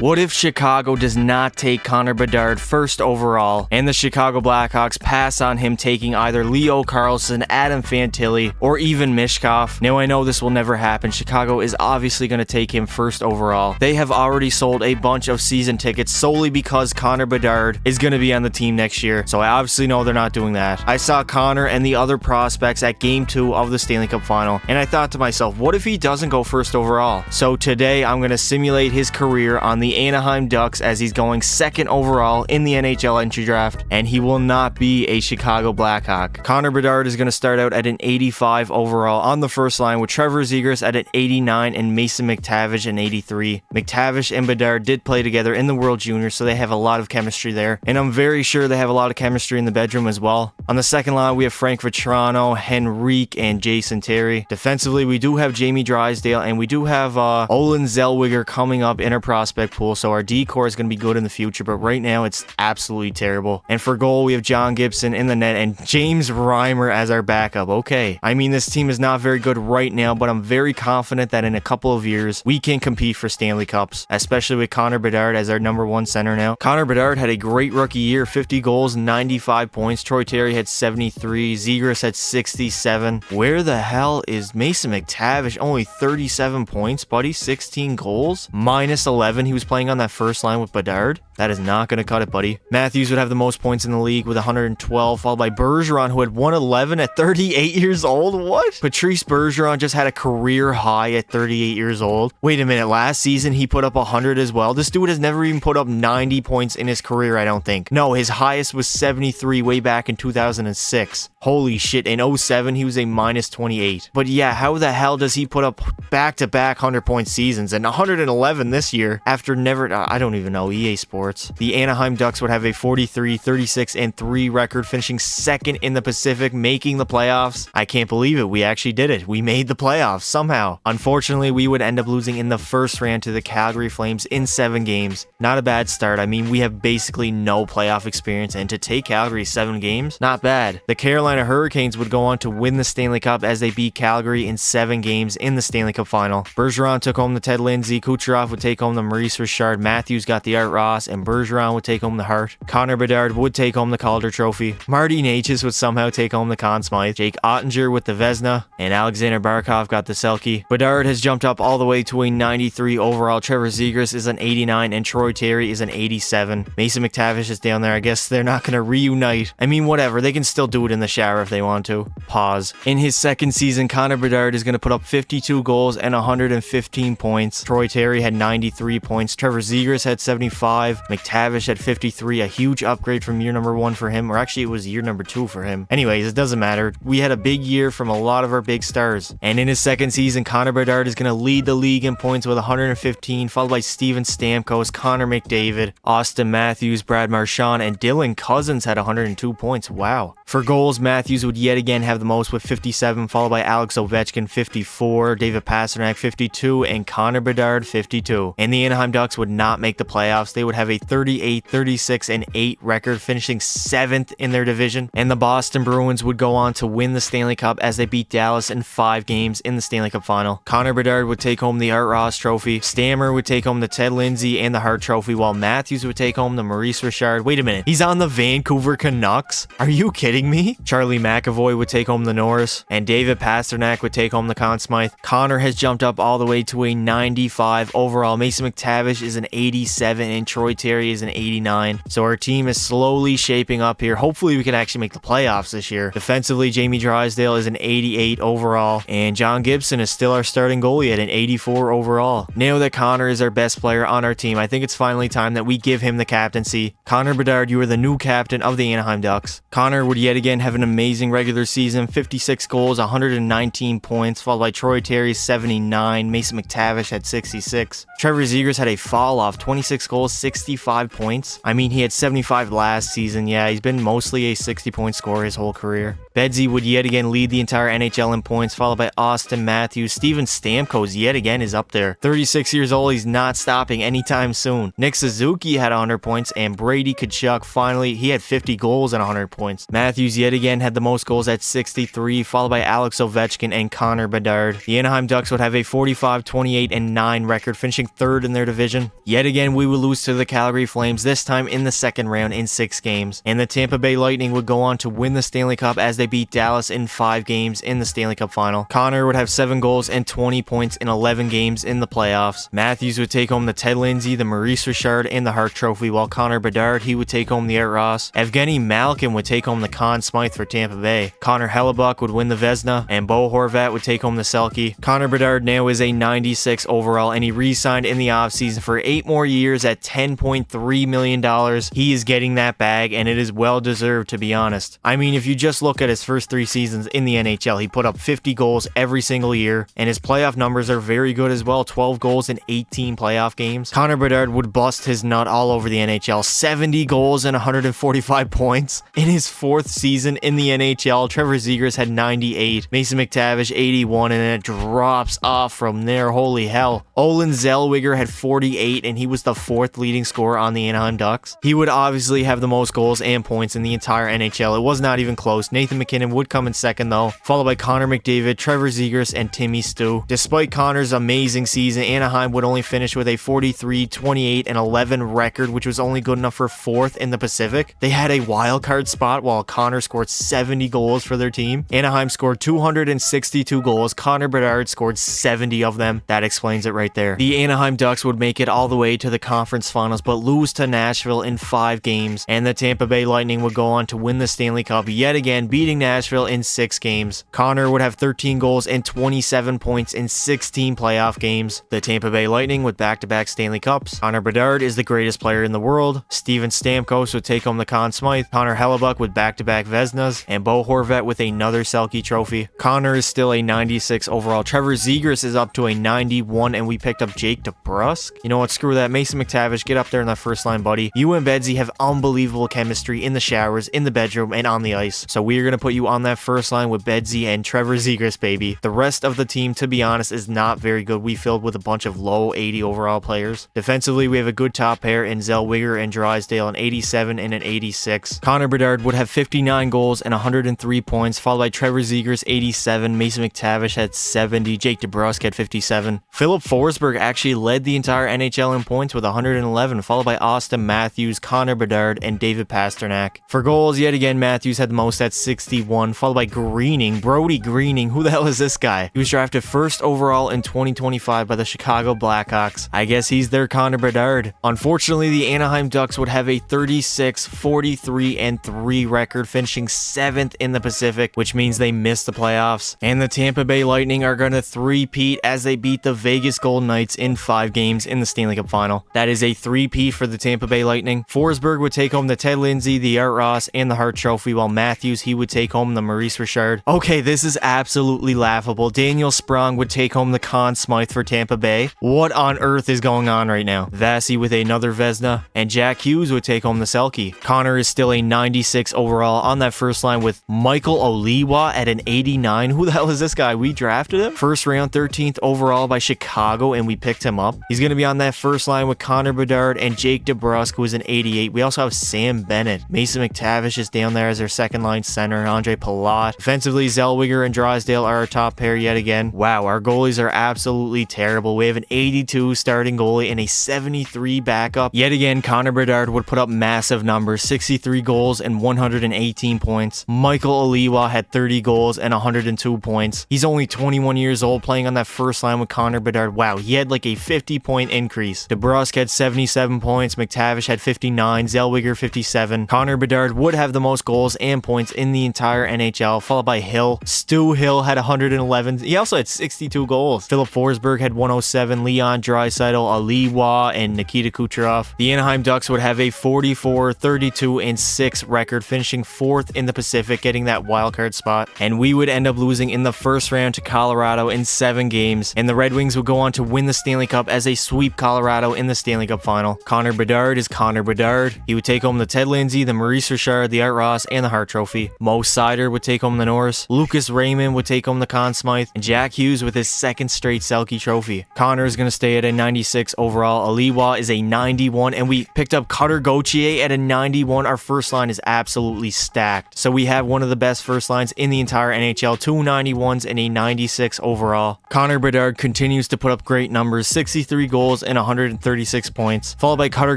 What if Chicago does not take Connor Bedard first overall, and the Chicago Blackhawks pass on him taking either Leo Carlsson, Adam Fantilli, or even Mishkov? Now I know this will never happen. Chicago is obviously going to take him first overall. They have already sold a bunch of season tickets solely because Connor Bedard is going to be on the team next year, so I obviously know they're not doing that. I saw Connor and the other prospects at Game 2 of the Stanley Cup Final, and I thought to myself, what if he doesn't go first overall? So today I'm going to simulate his career on the Anaheim Ducks as he's going second overall in the NHL entry draft, and he will not be a Chicago Blackhawk. Connor Bedard is going to start out at an 85 overall on the first line, with Trevor Zegras at an 89 and Mason McTavish an 83. McTavish and Bedard did play together in the World Juniors, so they have a lot of chemistry there, and I'm very sure they have a lot of chemistry in the bedroom as well. On the second line, we have Frank Vetrano, Henrique, and Jason Terry. Defensively, we do have Jamie Drysdale, and we do have Olin Zellweger coming up in our prospect pool, so our D-core is going to be good in the future, but right now it's absolutely terrible. And for goal, we have John Gibson in the net and James Reimer as our backup. Okay, I mean, this team is not very good right now, but I'm very confident that in a couple of years, we can compete for Stanley Cups, especially with Connor Bedard as our #1 center now. Connor Bedard had a great rookie year, 50 goals, 95 points. Troy Terry had 73, Zegras had 67. Where the hell is Mason McTavish? Only 37 points, buddy, 16 goals, minus 11. He was playing on that first line with Bedard. That is not going to cut it, buddy. Matthews would have the most points in the league with 112, followed by Bergeron, who had 111 at 38 years old. What? Patrice Bergeron just had a career high at 38 years old. Wait a minute, last season he put up 100 as well. This dude has never even put up 90 points in his career, I don't think. No, his highest was 73 way back in 2006. Holy shit, in 07 he was a minus 28. But yeah, how the hell does he put up back-to-back 100-point seasons and 111 this year after never, I don't even know, EA Sports. The Anaheim Ducks would have a 43, 36, and 3 record, finishing second in the Pacific, making the playoffs. I can't believe it. We actually did it. We made the playoffs somehow. Unfortunately, we would end up losing in the first round to the Calgary Flames in 7 games. Not a bad start. I mean, we have basically no playoff experience, and to take Calgary 7 games, not bad. The Carolina Hurricanes would go on to win the Stanley Cup as they beat Calgary in 7 games in the Stanley Cup Final. Bergeron took home the Ted Lindsay, Kucherov would take home the Maurice Richard, Matthews got the Art Ross, and Bergeron would take home the Hart. Connor Bedard would take home the Calder Trophy. Marty Necas would somehow take home the Conn Smythe. Jake Ottinger with the Vezina, and Alexander Barkov got the Selke. Bedard has jumped up all the way to a 93 overall. Trevor Zegras is an 89, and Troy Terry is an 87. Mason McTavish is down there. I guess they're not going to reunite. I mean, whatever. They can still do it in the shower if they want to. Pause. In his second season, Connor Bedard is going to put up 52 goals and 115 points. Troy Terry had 93 points. Trevor Zegras had 75. McTavish had 53. A huge upgrade from year #1 for him, or actually it was year #2 for him. Anyways, it doesn't matter. We had a big year from a lot of our big stars. And in his second season, Connor Bedard is going to lead the league in points with 115, followed by Steven Stamkos, Connor McDavid, Austin Matthews, Brad Marchand, and Dylan Cousins had 102 points. Wow. For goals, Matthews would yet again have the most with 57, followed by Alex Ovechkin 54, David Pastrnak 52, and Connor Bedard 52. And the Anaheim Ducks would not make the playoffs. They would have a 38, 36, and 8 record, finishing 7th in their division. And the Boston Bruins would go on to win the Stanley Cup as they beat Dallas in 5 games in the Stanley Cup Final. Connor Bedard would take home the Art Ross Trophy. Stammer would take home the Ted Lindsay and the Hart Trophy, while Matthews would take home the Maurice Richard. Wait a minute, he's on the Vancouver Canucks? Are you kidding me? Charlie McAvoy would take home the Norris, and David Pastrnak would take home the Conn Smythe. Connor has jumped up all the way to a 95 overall. Mason McTavish is an 87, and Troy Terry is an 89. So our team is slowly shaping up here. Hopefully we can actually make the playoffs this year. Defensively, Jamie Drysdale is an 88 overall, and John Gibson is still our starting goalie at an 84 overall. Now that Connor is our best player on our team, I think it's finally time that we give him the captaincy. Connor Bedard, you are the new captain of the Anaheim Ducks. Connor would yet again have an amazing regular season, 56 goals, 119 points, followed by Troy Terry's 79, Mason McTavish had 66. Trevor Zegras had a fall off, 26 goals, 65 points. I mean, he had 75 last season. Yeah, he's been mostly a 60-point scorer his whole career. Bedsy would yet again lead the entire NHL in points, followed by Austin Matthews. Steven Stamkos yet again is up there. 36 years old, he's not stopping anytime soon. Nick Suzuki had 100 points, and Brady Tkachuk, finally, he had 50 goals and 100 points. Matthews yet again had the most goals at 63, followed by Alex Ovechkin and Connor Bedard. The Anaheim Ducks would have a 45, 28, and 9 record, finishing third in their division. Yet again, we would lose to the Calgary Flames, this time in the second round in 6 games. And the Tampa Bay Lightning would go on to win the Stanley Cup as they beat Dallas in 5 games in the Stanley Cup final. Connor would have 7 goals and 20 points in 11 games in the playoffs. Matthews would take home the Ted Lindsay, the Maurice Richard, and the Hart Trophy, while Connor Bedard, he would take home the Art Ross. Evgeny Malkin would take home the Conn Smythe for Tampa Bay. Connor Hellebuck would win the Vezina, and Bo Horvat would take home the Selke. Connor Bedard now is a 96 overall, and he re-signed in the offseason for 8 more years at $10.3 million. He is getting that bag, and it is well deserved, to be honest. I mean, if you just look at his first 3 seasons in the NHL, he put up 50 goals every single year, and his playoff numbers are very good as well. 12 goals in 18 playoff games. Connor Bedard would bust his nut all over the NHL. 70 goals and 145 points in his 4th season in the NHL. Trevor Zegras had 98, Mason McTavish 81, and it drops off from there. Holy hell. Olin Zellweger had 48, and he was the 4th leading scorer on the Anaheim Ducks. He would obviously have the most goals and points in the entire NHL. It was not even close. Nathan McKinnon would come in second though, followed by Connor McDavid, Trevor Zegras, and Timmy Stu. Despite Connor's amazing season, Anaheim would only finish with a 43, 28, and 11 record, which was only good enough for 4th in the Pacific. They had a wild card spot while Connor scored 70 goals for their team. Anaheim scored 262 goals. Connor Bedard scored 70 of them. That explains it right there. The Anaheim Ducks would make it all the way to the conference finals, but lose to Nashville in 5 games, and the Tampa Bay Lightning would go on to win the Stanley Cup yet again, beating Nashville in 6 games. Connor would have 13 goals and 27 points in 16 playoff games. The Tampa Bay Lightning with back-to-back Stanley Cups. Connor Bedard is the greatest player in the world. Steven Stamkos would take home the Conn Smythe. Connor Hellebuck with back-to-back Vezinas, and Bo Horvat with another Selke trophy. Connor is still a 96 overall. Trevor Zegras is up to a 91, and we picked up Jake DeBrusk. You know what? Screw that. Mason McTavish, get up there in that first line, buddy. You and Bedsy have unbelievable chemistry in the showers, in the bedroom, and on the ice. So we are going to put you on that first line with Bedsy and Trevor Zegras, baby. The rest of the team, to be honest, is not very good. We filled with a bunch of low 80 overall players. Defensively, we have a good top pair in Zellweger and Drysdale, an 87 and an 86. Connor Bedard would have 59 goals and 103 points, followed by Trevor Zegras, 87. Mason McTavish had 70. Jake DeBrusk had 57. Philip Forsberg actually led the entire NHL in points with 111, followed by Austin Matthews, Connor Bedard, and David Pasternak. For goals, yet again, Matthews had the most at 61, followed by Greening, Brody Greening. Who the hell is this guy? He was drafted 1st overall in 2025 by the Chicago Blackhawks. I guess he's their Connor Bedard. Unfortunately, the Anaheim Ducks would have a 36, 43, and 3 record, finishing 7th in the Pacific, which means they missed the playoffs. And the Tampa Bay Lightning are going to three-peat as they beat the Vegas Golden Knights in 5 games in the Stanley Cup final. That is a three-peat for the Tampa Bay Lightning. Forsberg would take home the Ted Lindsay, the Art Ross, and the Hart Trophy, while Matthews, he would take home the Maurice Richard. Okay, this is absolutely laughable. Daniel Sprong would take home the Conn Smythe for Tampa Bay. What on earth is going on right now? Vasi with another Vezina, and Jack Hughes would take home the Selke. Connor is still a 96 overall on that first line with Michael Oliwa at an 89. Who the hell is this guy? We drafted him? First round, 13th overall by Chicago, and we picked him up. He's going to be on that first line with Connor Bedard and Jake DeBrusk, who is an 88. We also have Sam Bennett. Mason McTavish is down there as their second line center. Andre Palat. Defensively, Zellweger and Drysdale are our top pair yet again. Wow, our goalies are absolutely terrible. We have an 82 starting goalie and a 73 backup. Yet again, Connor Bedard would put up massive numbers, 63 goals and 118 points. Michael Oliwa had 30 goals and 102 points. He's only 21 years old, playing on that first line with Connor Bedard. Wow, he had like a 50-point increase. DeBrusk had 77 points. McTavish had 59. Zellweger 57. Connor Bedard would have the most goals and points in the entire NHL, followed by Hill. Stu Hill had 111. He also had 62 goals. Philip Forsberg had 107. Leon Draisaitl, Oliwa, and Nikita Kucherov. The Anaheim Ducks would have a 44, 32, and 6 record, finishing 4th in the Pacific, getting that wildcard spot. And we would end up losing in the first round to Colorado in 7 games. And the Red Wings would go on to win the Stanley Cup as they sweep Colorado in the Stanley Cup final. Connor Bedard is Connor Bedard. He would take home the Ted Lindsay, the Maurice Richard, the Art Ross, and the Hart Trophy. Most Sider would take home the Norris, Lucas Raymond would take home the Conn Smythe, and Jack Hughes with his second straight Selke trophy. Connor is going to stay at a 96 overall. Aliwa is a 91, and we picked up Cutter Gauthier at a 91. Our first line is absolutely stacked. So we have one of the best first lines in the entire NHL, 2 91s and a 96 overall. Connor Bedard continues to put up great numbers, 63 goals and 136 points, followed by Cutter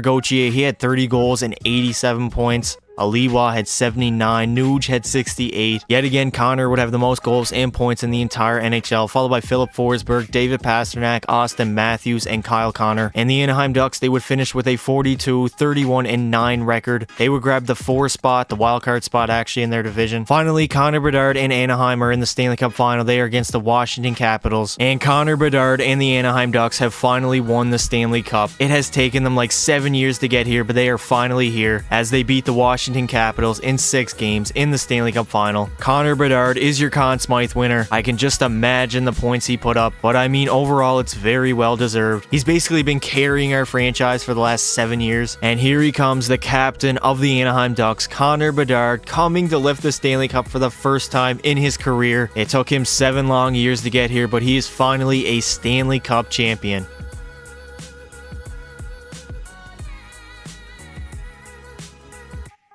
Gauthier. He had 30 goals and 87 points. Aliwa had 79, Nuge had 68. Yet again, Connor would have the most goals and points in the entire NHL, followed by Philip Forsberg, David Pastrnak, Austin Matthews, and Kyle Connor. And the Anaheim Ducks, they would finish with a 42, 31, and 9 record. They would grab the 4 spot, the wildcard spot actually in their division. Finally, Connor Bedard and Anaheim are in the Stanley Cup final. They are against the Washington Capitals. And Connor Bedard and the Anaheim Ducks have finally won the Stanley Cup. It has taken them like 7 years to get here, but they are finally here as they beat the Washington Capitals in 6 games in the Stanley Cup final. Connor Bedard is your Conn Smythe winner. I can just imagine the points he put up, but I mean overall it's very well deserved. He's basically been carrying our franchise for the last 7 years, and here he comes, the captain of the Anaheim Ducks, Connor Bedard, coming to lift the Stanley Cup for the first time in his career. It took him 7 long years to get here, but he is finally a Stanley Cup champion.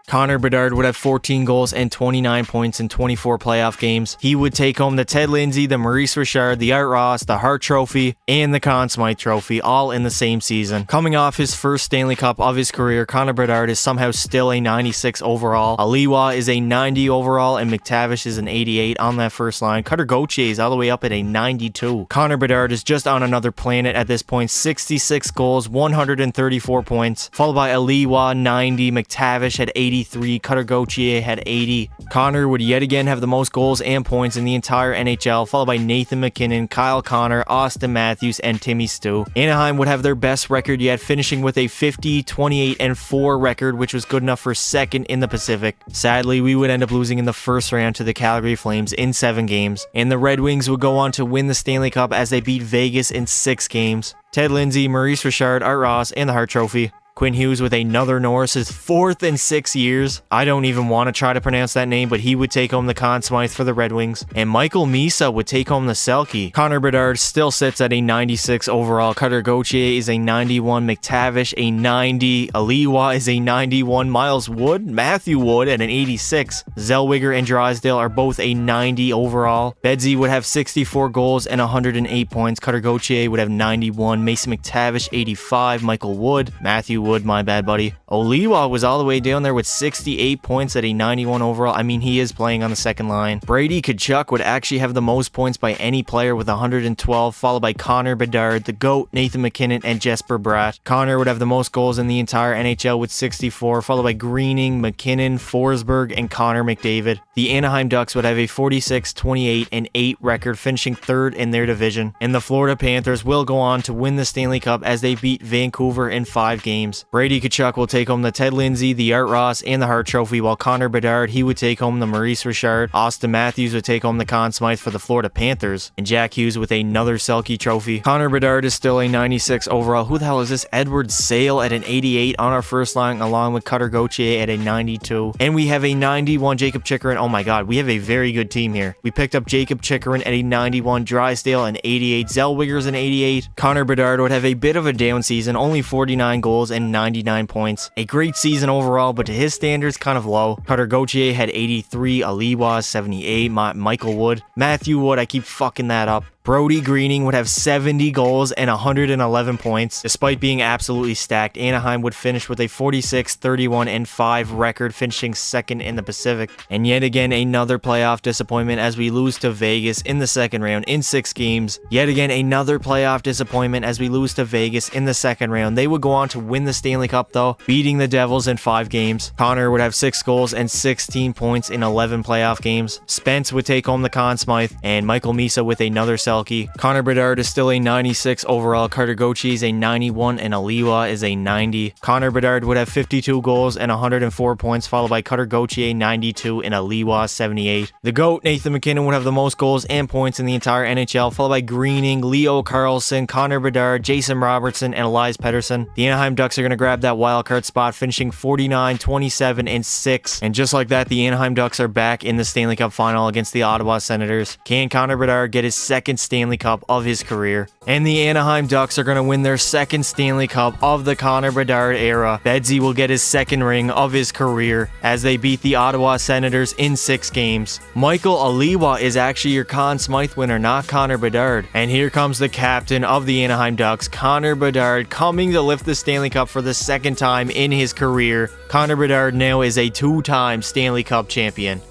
Connor Bedard would have 14 goals and 29 points in 24 playoff games. He would take home the Ted Lindsay, the Maurice Richard, the Art Ross, the Hart Trophy, and the Conn Smythe Trophy, all in the same season. Coming off his first Stanley Cup of his career, Connor Bedard is somehow still a 96 overall. Aliwa is a 90 overall, and McTavish is an 88 on that first line. Cutter Gauthier is all the way up at a 92. Connor Bedard is just on another planet at this point, 66 goals, 134 points, followed by Aliwa, 90, McTavish had 83, Cutter Gauthier had 80. Connor would yet again have the most goals and points in the entire NHL, followed by Nathan MacKinnon, Kyle Connor, Austin Matthews, and Timmy Stu. Anaheim would have their best record yet, finishing with a 50, 28, and 4 record, which was good enough for second in the Pacific. Sadly, we would end up losing in the first round to the Calgary Flames in 7 games, and the Red Wings would go on to win the Stanley Cup as they beat Vegas in 6 games. Ted Lindsay, Maurice Richard, Art Ross, and the Hart Trophy. Quinn Hughes with another Norris, his 4th in 6 years. I don't even want to try to pronounce that name, but he would take home the Conn Smythe for the Red Wings. And Michael Misa would take home the Selke. Connor Bedard still sits at a 96 overall. Cutter Gauthier is a 91. McTavish a 90. Aliwa is a 91. Miles Wood, Matthew Wood at an 86. Zellweger and Drysdale are both a 90 overall. Bedsy would have 64 goals and 108 points. Cutter Gauthier would have 91. Mason McTavish 85. Michael Wood, Matthew Wood, my bad buddy. Aliwa was all the way down there with 68 points at a 91 overall. I mean, he is playing on the second line. Brady Tkachuk would actually have the most points by any player with 112, followed by Connor Bedard, the GOAT, Nathan MacKinnon, and Jesper Bratt. Connor would have the most goals in the entire NHL with 64, followed by Greening, MacKinnon, Forsberg, and Connor McDavid. The Anaheim Ducks would have a 46, 28, and 8 record, finishing 3rd in their division. And the Florida Panthers will go on to win the Stanley Cup as they beat Vancouver in 5 games. Brady Tkachuk will take home the Ted Lindsay, the Art Ross, and the Hart Trophy, while Connor Bedard, he would take home the Maurice Richard. Austin Matthews would take home the Conn Smythe for the Florida Panthers, and Jack Hughes with another Selke Trophy. Connor Bedard is still a 96 overall. Who the hell is this? Edward Sale at an 88 on our first line, along with Cutter Gauthier at a 92. And we have a 91 Jacob Chikrin. Oh my god, we have a very good team here. We picked up Jacob Chikrin at a 91, Drysdale an 88, Zellweger's an 88. Connor Bedard would have a bit of a down season, only 49 goals and 99 points. A great season overall, but to his standards, kind of low. Cutter Gauthier had 83, Aliwa 78, Michael Wood, Matthew Wood, I keep fucking that up. Brody Greening would have 70 goals and 111 points. Despite being absolutely stacked, Anaheim would finish with a 46, 31, and 5 record, finishing 2nd in the Pacific. And yet again, another playoff disappointment as we lose to Vegas in the second round in 6 games. Yet again, another playoff disappointment as we lose to Vegas in the second round. They would go on to win the Stanley Cup though, beating the Devils in 5 games. Connor would have 6 goals and 16 points in 11 playoff games. Spence would take home the Conn Smythe, and Michael Misa with another Selke. Connor Bedard is still a 96 overall. Carter Gauthier is a 91 and Aliwa is a 90. Connor Bedard would have 52 goals and 104 points, followed by Carter Gauthier 92 and Aliwa 78. The GOAT, Nathan MacKinnon, would have the most goals and points in the entire NHL, followed by Greening, Leo Carlsson, Connor Bedard, Jason Robertson, and Elias Pettersson. The Anaheim Ducks are going to grab that wildcard spot, finishing 49, 27, and 6. And just like that, the Anaheim Ducks are back in the Stanley Cup final against the Ottawa Senators. Can Connor Bedard get his second Stanley Cup of his career? And the Anaheim Ducks are going to win their second Stanley Cup of the Connor Bedard era. Bedsy will get his second ring of his career as they beat the Ottawa Senators in 6 games. Michael Aliwa is actually your Conn Smythe winner, not Connor Bedard. And here comes the captain of the Anaheim Ducks, Connor Bedard, coming to lift the Stanley Cup for the second time in his career. Connor Bedard now is a 2-time Stanley Cup champion,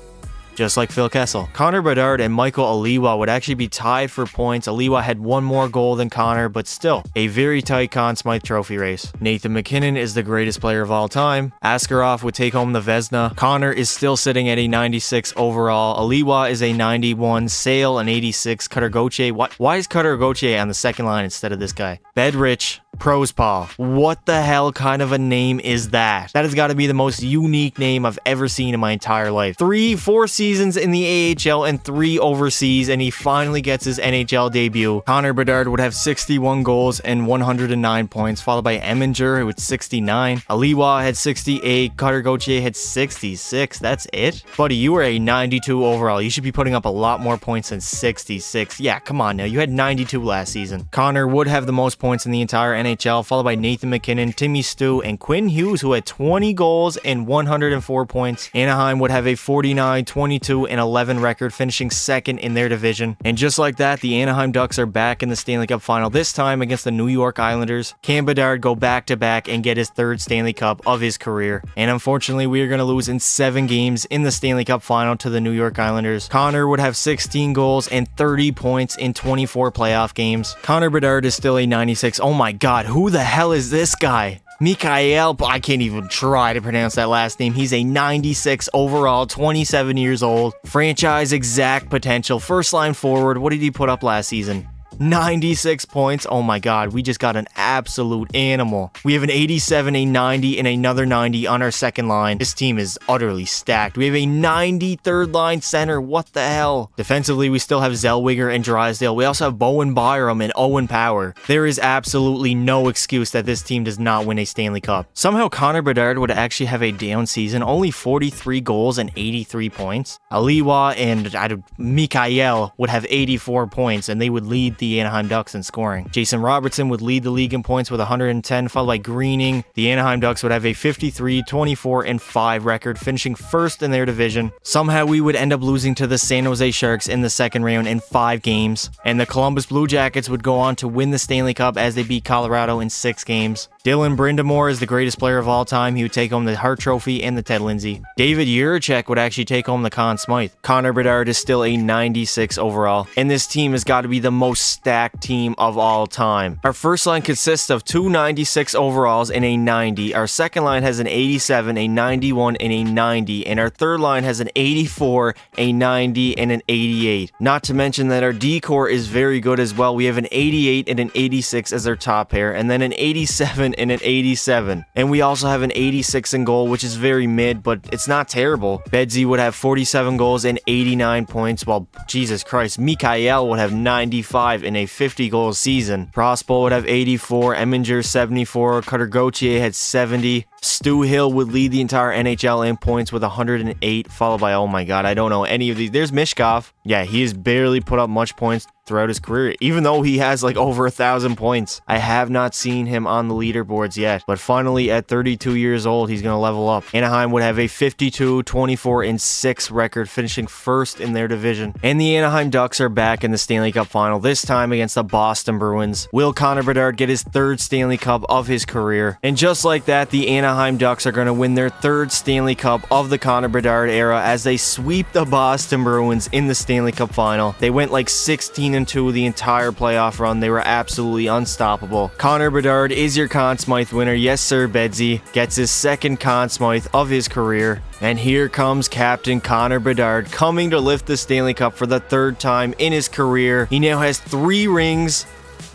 just like Phil Kessel. Connor Bedard and Michael Aliwa would actually be tied for points. Aliwa had 1 more goal than Connor, but still a very tight Conn Smythe trophy race. Nathan MacKinnon is the greatest player of all time. Askarov would take home the Vezina. Connor is still sitting at a 96 overall. Aliwa is a 91. Sale an 86. Cutter Gauthier. Why is Cutter Gauthier on the second line instead of this guy? Bedrich Prospaw. What the hell kind of a name is that? That has got to be the most unique name I've ever seen in my entire life. 4 seasons in the AHL and 3 overseas, and he finally gets his NHL debut. Connor Bedard would have 61 goals and 109 points, followed by Eminger with 69. Aliwa had 68. Cutter Gauthier had 66. That's it? Buddy, you were a 92 overall. You should be putting up a lot more points than 66. Yeah, come on now. You had 92 last season. Connor would have the most points in the entire NHL, followed by Nathan MacKinnon, Timmy Stu, and Quinn Hughes, who had 20 goals and 104 points. Anaheim would have a 49, 22, and 11 record, finishing second in their division. And just like that, the Anaheim Ducks are back in the Stanley Cup final, this time against the New York Islanders. Can Bedard go back-to-back and get his 3rd Stanley Cup of his career? And unfortunately, we are going to lose in 7 games in the Stanley Cup final to the New York Islanders. Connor would have 16 goals and 30 points in 24 playoff games. Connor Bedard is still a 96. Oh my god, who the hell is this guy? Mikhail, I can't even try to pronounce that last name. He's a 96 overall, 27 years old. Franchise exact potential. First line forward. What did he put up last season? 96 points. Oh my god, we just got an absolute animal. We have an 87, a 90, and another 90 on our second line. This team is utterly stacked. We have a 90 third line center. What the hell? Defensively, we still have Zellweger and Drysdale. We also have Bowen Byram and Owen Power. There is absolutely no excuse that this team does not win a Stanley Cup. Somehow Connor Bedard would actually have a down season. Only 43 goals and 83 points. Aliwa and Mikhail would have 84 points, and they would lead the Anaheim Ducks in scoring. Jason Robertson would lead the league in points with 110, followed by Greening. The Anaheim Ducks would have a 53, 24, and 5 record, finishing first in their division. Somehow we would end up losing to the San Jose Sharks in the second round in 5 games, and the Columbus Blue Jackets would go on to win the Stanley Cup as they beat Colorado in 6 games. Dylan Brindamore is the greatest player of all time. He would take home the Hart Trophy and the Ted Lindsay. David Jiricek would actually take home the Conn Smythe. Connor Bedard is still a 96 overall, and this team has got to be the most stacked team of all time. Our first line consists of 2 96 overalls and a 90. Our second line has an 87, a 91, and a 90, and our third line has an 84, a 90, and an 88. Not to mention that our D-core is very good as well. We have an 88 and an 86 as our top pair, and then an 87 and an 87. And we also have an 86 in goal, which is very mid, but it's not terrible. Bedsy would have 47 goals and 89 points, while, Jesus Christ, Mikhail would have 95 in a 50 goal season. Prospo would have 84, Eminger 74, Cutter Gauthier had 70. Stu Hill would lead the entire NHL in points with 108, followed by, oh my god, I don't know any of these. There's Mishkov. Yeah, he has barely put up much points throughout his career, even though he has like over 1,000 points. I have not seen him on the leaderboards yet, but finally at 32 years old, he's going to level up. Anaheim would have a 52, 24, and 6 record, finishing first in their division. And the Anaheim Ducks are back in the Stanley Cup final, this time against the Boston Bruins. Will Connor Bedard get his 3rd Stanley Cup of his career? And just like that, the Anaheim Anaheim Ducks are going to win their third Stanley Cup of the Connor Bedard era as they sweep the Boston Bruins in the Stanley Cup final. They went like 16-2 the entire playoff run. They were absolutely unstoppable. Connor Bedard is your Conn Smythe winner. Yes, sir, Bedsy. Gets his second Conn Smythe of his career. And here comes Captain Connor Bedard coming to lift the Stanley Cup for the third time in his career. He now has 3 rings,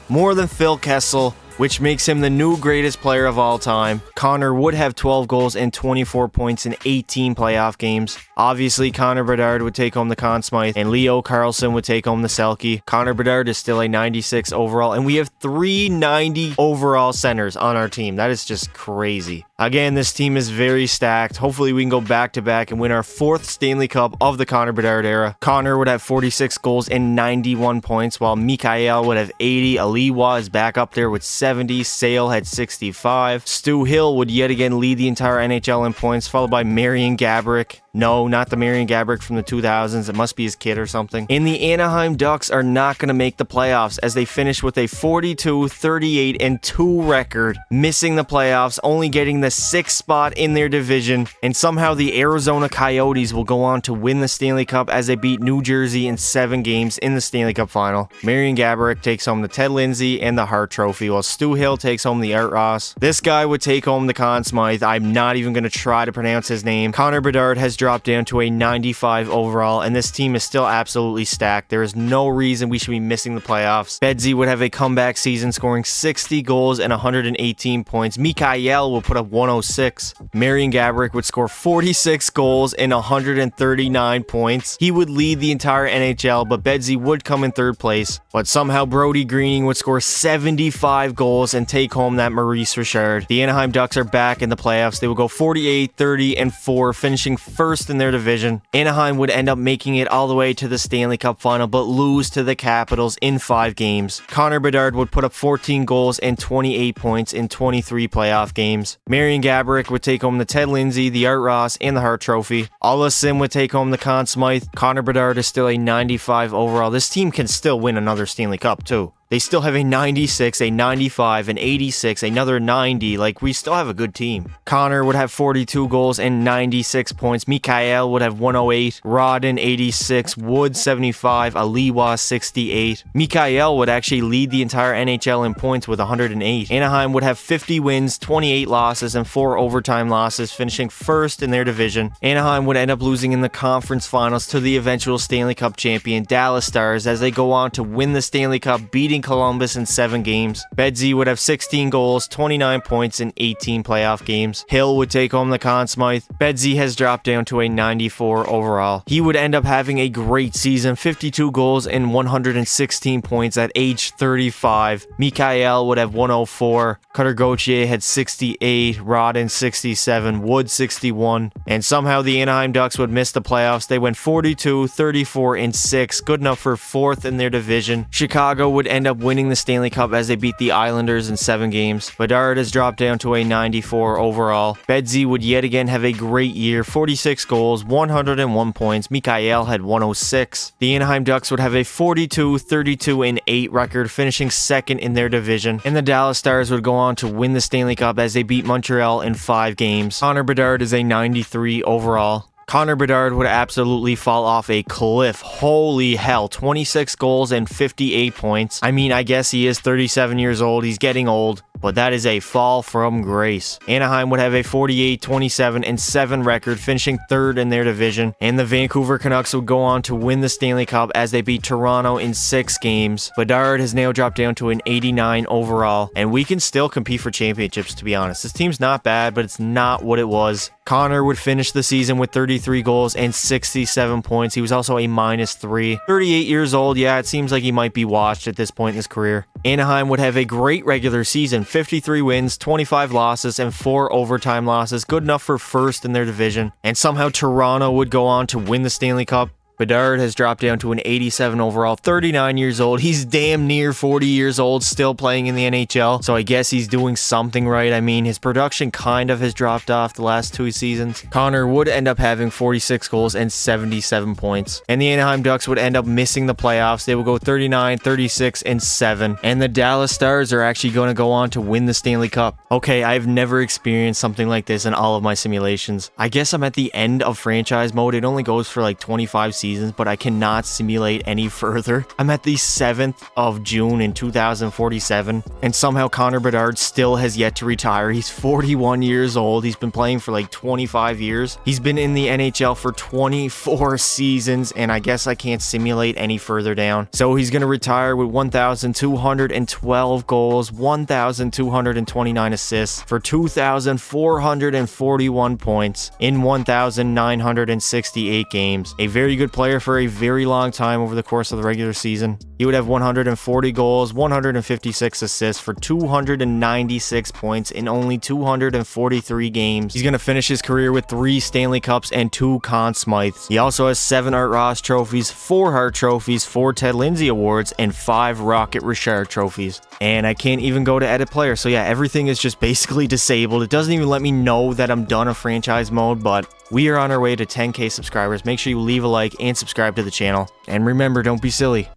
more than Phil Kessel, which makes him the new greatest player of all time. Connor would have 12 goals and 24 points in 18 playoff games. Obviously, Connor Bedard would take home the Conn Smythe, and Leo Carlsson would take home the Selke. Connor Bedard is still a 96 overall, and we have 3 90 overall centers on our team. That is just crazy. Again, this team is very stacked. Hopefully, we can go back-to-back and win our 4th Stanley Cup of the Connor Bedard era. Connor would have 46 goals and 91 points, while Mikael would have 80. Aliwa is back up there with 70. Sale had 65. Stu Hill would yet again lead the entire NHL in points, followed by Marian Gaborik. No, not the Marian Gaborik from the 2000s. It must be his kid or something. And the Anaheim Ducks are not going to make the playoffs as they finish with a 42, 38, and 2 record, missing the playoffs, only getting the 6th spot in their division. And somehow the Arizona Coyotes will go on to win the Stanley Cup as they beat New Jersey in 7 games in the Stanley Cup final. Marian Gaborik takes home the Ted Lindsay and the Hart Trophy, while Stu Hill takes home the Art Ross. This guy would take home the Conn Smythe. I'm not even going to try to pronounce his name. Connor Bedard has dropped down to a 95 overall, and this team is still absolutely stacked. There is no reason we should be missing the playoffs. Bedsy would have a comeback season, scoring 60 goals and 118 points. Mikael will put up 106. Marian Gaborik would score 46 goals and 139 points. He would lead the entire NHL, but Bedsy would come in 3rd place. But somehow Brody Greening would score 75 goals and take home that Maurice Richard. The Anaheim Ducks are back in the playoffs. They will go 48, 30, and 4, finishing 1st in their division. Anaheim would end up making it all the way to the Stanley Cup final, but lose to the Capitals in 5 games. Connor Bedard would put up 14 goals and 28 points in 23 playoff games. Marian Gaborik would take home the Ted Lindsay, the Art Ross, and the Hart Trophy. Alla Sim would take home the Conn Smythe. Connor Bedard is still a 95 overall. This team can still win another Stanley Cup too. They still have a 96, a 95, an 86, another 90. Like, we still have a good team. Connor would have 42 goals and 96 points. Mikael would have 108. Rodden, 86. Wood, 75. Aliwa, 68. Mikael would actually lead the entire NHL in points with 108. Anaheim would have 50 wins, 28 losses, and 4 overtime losses, finishing 1st in their division. Anaheim would end up losing in the conference finals to the eventual Stanley Cup champion Dallas Stars as they go on to win the Stanley Cup, beating Columbus in 7 games. Bedsy would have 16 goals, 29 points in 18 playoff games. Hill would take home the Conn Smythe. Bedsy has dropped down to a 94 overall. He would end up having a great season, 52 goals and 116 points at age 35. Mikael would have 104. Cutter Gauthier had 68. Rodden 67. Wood 61. And somehow the Anaheim Ducks would miss the playoffs. They went 42, 34, and 6. Good enough for 4th in their division. Chicago would end up winning the Stanley Cup as they beat the Islanders in 7 games. Bedard has dropped down to a 94 overall. Bedsy would yet again have a great year, 46 goals, 101 points. Mikael had 106. The Anaheim Ducks would have a 42, 32, and 8 record, finishing 2nd in their division. And the Dallas Stars would go on to win the Stanley Cup as they beat Montreal in 5 games. Connor Bedard is a 93 overall. Connor Bedard would absolutely fall off a cliff. Holy hell, 26 goals and 58 points. I mean, I guess he is 37 years old. He's getting old, but that is a fall from grace. Anaheim would have a 48, 27, and 7 record, finishing 3rd in their division. And the Vancouver Canucks would go on to win the Stanley Cup as they beat Toronto in 6 games. Bedard has now dropped down to an 89 overall, and we can still compete for championships, to be honest. This team's not bad, but it's not what it was. Connor would finish the season with 33 goals and 67 points. He was also a -3. 38 years old. Yeah, it seems like he might be washed at this point in his career. Anaheim would have a great regular season, 53 wins, 25 losses, and 4 overtime losses. Good enough for 1st in their division. And somehow Toronto would go on to win the Stanley Cup. Bedard has dropped down to an 87 overall, 39 years old. He's damn near 40 years old, still playing in the NHL, so I guess he's doing something right. I mean, his production kind of has dropped off the last 2 seasons. Connor would end up having 46 goals and 77 points, and the Anaheim Ducks would end up missing the playoffs. They would go 39, 36, and 7, and the Dallas Stars are actually going to go on to win the Stanley Cup. Okay, I've never experienced something like this in all of my simulations. I guess I'm at the end of franchise mode. It only goes for like 25 seasons, but I cannot simulate any further. I'm at the 7th of June in 2047, and somehow Connor Bedard still has yet to retire. He's 41 years old. He's been playing for like 25 years. He's been in the NHL for 24 seasons, and I guess I can't simulate any further down. So he's going to retire with 1,212 goals, 1,229 assists for 2,441 points in 1,968 games. A very good player for a very long time over the course of the regular season. He would have 140 goals, 156 assists for 296 points in only 243 games. He's going to finish his career with 3 Stanley Cups and 2 Conn Smythes. He also has 7 Art Ross trophies, 4 Hart trophies, 4 Ted Lindsay awards, and 5 Rocket Richard trophies. And I can't even go to edit player, so yeah, everything is just basically disabled. It doesn't even let me know that I'm done a franchise mode, but we are on our way to 10K subscribers. Make sure you leave a like and subscribe to the channel. And remember, don't be silly.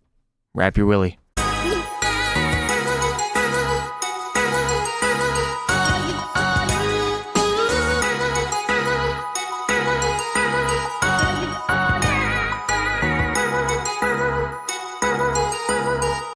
Wrap your willy.